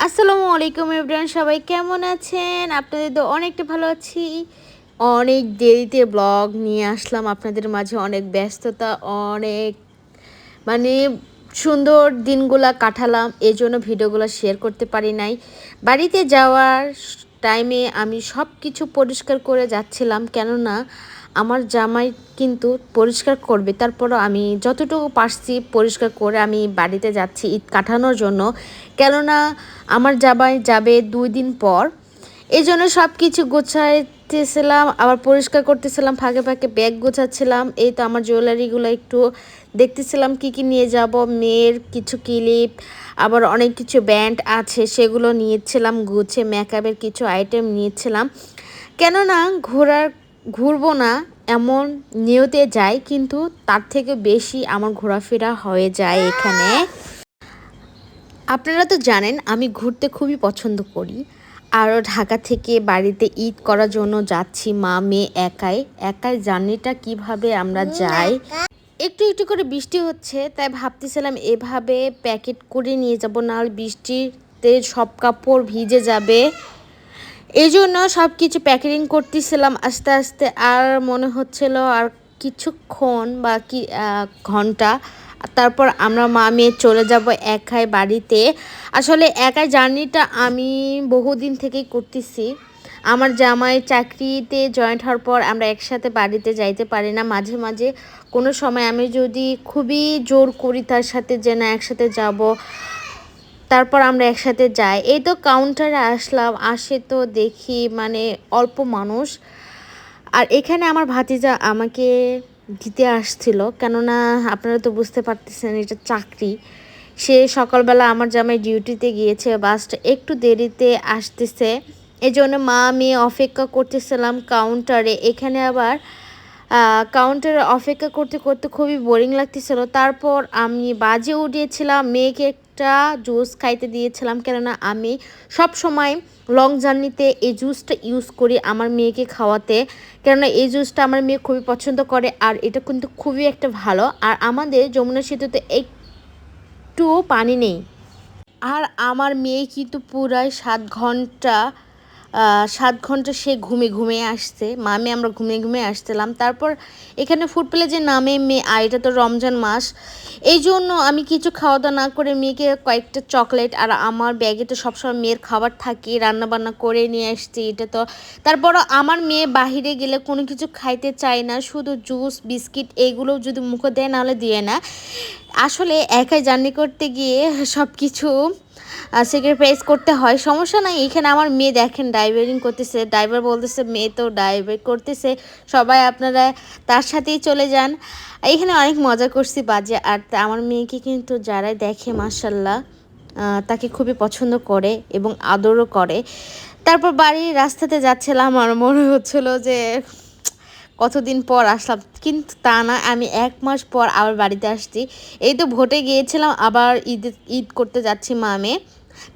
আসসালামু আলাইকুম এভরিওয়ান, সবাই কেমন আছেন? আপনাদের তো অনেকটা ভালো আছি। অনেক দেরিতে ব্লগ নিয়ে আসলাম আপনাদের মাঝে। অনেক ব্যস্ততা, অনেক মানে সুন্দর দিনগুলা কাটালাম, এই জন্য ভিডিওগুলো শেয়ার করতে পারি নাই। বাড়িতে যাওয়ার টাইমে আমি সব কিছু পরিষ্কার করে যাচ্ছিলাম, কেননা আমার জামাই কিন্তু পরিষ্কার করবে। তারপরও আমি যতটুকু পারছি পরিষ্কার করে আমি বাড়িতে যাচ্ছি ঈদ কাটানোর জন্য, কেননা আমার জামাই যাবে 2 দিন পর। এই জন্য সব কিছু গোছাইতেছিলাম, আবার পরিষ্কার করতেছিলাম, ফাঁকে ফাঁকে ব্যাগ গোছাচ্ছিলাম। এই তো আমার জুয়েলারিগুলো একটু দেখতেছিলাম কি কি নিয়ে যাব। মেয়ের কিছু ক্লিপ, আবার অনেক কিছু ব্যান্ড আছে, সেগুলো নিয়েছিলাম গুছে। মেকআপের কিছু আইটেম নিয়েছিলাম, কেননা ঘুরবো না এমন নিয়তে যাই, কিন্তু তার থেকে বেশি আমার ঘোরাফেরা হয়ে যায় এখানে। আপনারা তো জানেন আমি ঘুরতে খুবই পছন্দ করি। আর ঢাকা থেকে বাড়িতে ঈদ করার জন্য যাচ্ছি, মা মেয়ে একাই একাই। জার্নিটা কিভাবে আমরা যাই, একটু একটু করে বৃষ্টি হচ্ছে, তাই ভাবতেছিলাম এভাবে প্যাকেট করে নিয়ে যাব, নাহলে বৃষ্টিতে সব কাপড় ভিজে যাবে। এই জন্য সব কিছু প্যাকেটিং করতেছিলাম আস্তে আস্তে। আর মনে হচ্ছিল আর কিছুক্ষণ বা কি ঘন্টা, তারপর আমরা মা মেয়ে চলে যাব একাই বাড়িতে। আসলে একাই জার্নিটা আমি বহুদিন থেকেই করতেছি। আমার জামাই চাকরিতে জয়েন্ট হওয়ার পর আমরা একসাথে বাড়িতে যাইতে পারি না। মাঝে মাঝে কোনো সময় আমি যদি খুবই জোর করি তার সাথে যে না একসাথে যাব, তারপর আমরা একসাথে যাই। এই তো কাউন্টারে আসলাম, আসে তো দেখি মানে অল্প মানুষ। আর এখানে আমার ভাতিজা আমাকে দিতে আসছিল, কেননা আপনারা তো বুঝতে পারতেছেন এটা চাকরি। সে সকালবেলা আমার জামাই ডিউটিতে গিয়েছে, বাসটা একটু দেরিতে আসতেছে। এই জন্য মা মেয়ে অপেক্ষা করতেছিলাম কাউন্টারে। এখানে আবার কাউন্টারে অপেক্ষা করতে করতে খুবই বোরিং লাগতেছিল। তারপর আমি বাজে উঠিয়েছিলাম, মেয়েকে একটা জুস খাইতে দিয়েছিলাম, কেননা আমি সব সময় লং জার্নিতে এই জুসটা ইউজ করি আমার মেয়েকে খাওয়াতে, কেননা এই জুসটা আমার মেয়ে খুবই পছন্দ করে। আর এটা কিন্তু খুবই একটা ভালো। আর আমাদের যমুনা সেতুতে একটু পানি নেই, আর আমার মেয়ে কিন্তু পুরাই 7 ঘন্টা সে ঘুমিয়ে আসছে। মামে আমরা ঘুমিয়ে আসছিলাম। তারপর এখানে ফুড প্যালেসে নামে মেয়ে, আর এটা তো রমজান মাস, এই জন্য আমি কিছু খাওয়া দাওয়া না করে মেয়েকে কয়েকটা চকলেট, আর আমার ব্যাগে তো সবসময় মেয়ের খাবার থাকে, রান্নাবান্না করে নিয়ে আসছি এটা তো। তারপরও আমার মেয়ে বাহিরে গেলে কোনো কিছু খাইতে চায় না, শুধু জুস বিস্কিট এইগুলো যদি মুখে দেয় নাহলে দিয়ে না। আসলে একাই জার্নি করতে গিয়ে সব কিছু স্যাক্রিফাইস করতে হয়, সমস্যা নাই। এখানে আমার মেয়ে দেখেন ড্রাইভারিং করতেছে, ড্রাইভার বলতেছে মেয়ে তো ড্রাইভার করতেছে, সবাই আপনারা তার সাথেই চলে যান। এখানে অনেক মজা করছি বাজে। আর আমার মেয়েকে কিন্তু যারাই দেখে মাশাল্লাহ তাকে খুবই পছন্দ করে এবং আদরও করে। তারপর বাড়ির রাস্তাতে যাচ্ছিলাম, আমার মনে হচ্ছিল যে কতদিন পর আসলাম, কিন্তু তা না, আমি 1 মাস পর আবার বাড়িতে আসছি। এই তো ভোটে গিয়েছিলাম, আবার ঈদ করতে যাচ্ছি মা মেয়ে।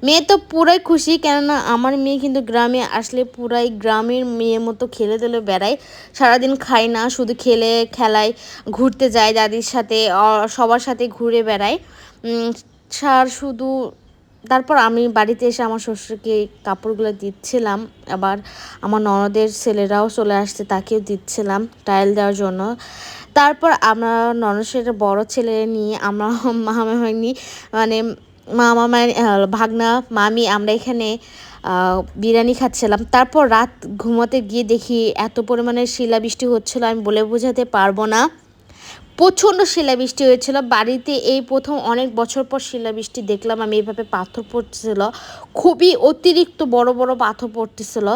মেয়ে তো পুরাই খুশি, কেননা আমার মেয়ে কিন্তু গ্রামে আসলে পুরাই গ্রামের মেয়ের মতো খেলে দিলে বেড়ায়। সারাদিন খায় না, শুধু খেলায় ঘুরতে যায় দাদির সাথে, সবার সাথে ঘুরে বেড়ায় শুধু। তারপর আমি বাড়িতে এসে আমার শ্বশুরকে কাপড়গুলো দিচ্ছিলাম, আবার আমার ননদের ছেলেরাও চলে আসছে, তাকেও দিচ্ছিলাম টাইল দেওয়ার জন্য। তারপর আমরা ননদের বড় ছেলে নিয়ে আমরা মামামানি মানে ভাগনা মামি আমরা এখানে বিরিয়ানি খাচ্ছিলাম। তারপর রাত ঘুমোতে গিয়ে দেখি এত পরিমাণে শিলাবৃষ্টি হচ্ছিল আমি বলে বোঝাতে পারবো না। প্রচণ্ড শিলাবৃষ্টি হয়েছিল বাড়িতে, এই প্রথম অনেক বছর পর শিলাবৃষ্টি দেখলাম আমি। এইভাবে পাথর পড়তেছিল, খুবই অতিরিক্ত বড় বড় পাথর পড়তেছিল,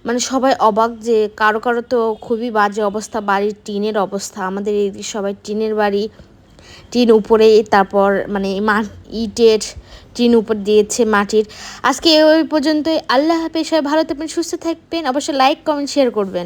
মানে সবাই অবাক যে কারো কারো তো খুবই বাজে অবস্থা, বাড়ির টিনের অবস্থা। আমাদের এই সবাই টিনের বাড়ি, টিন উপরে, তারপর মানে ইটের টিন উপর দিয়েছে মাটির। আজকে ওই পর্যন্তই, আল্লাহ হাফেজ, সবাই ভালো থাকবেন সুস্থ থাকবেন, অবশ্যই লাইক কমেন্ট শেয়ার করবেন।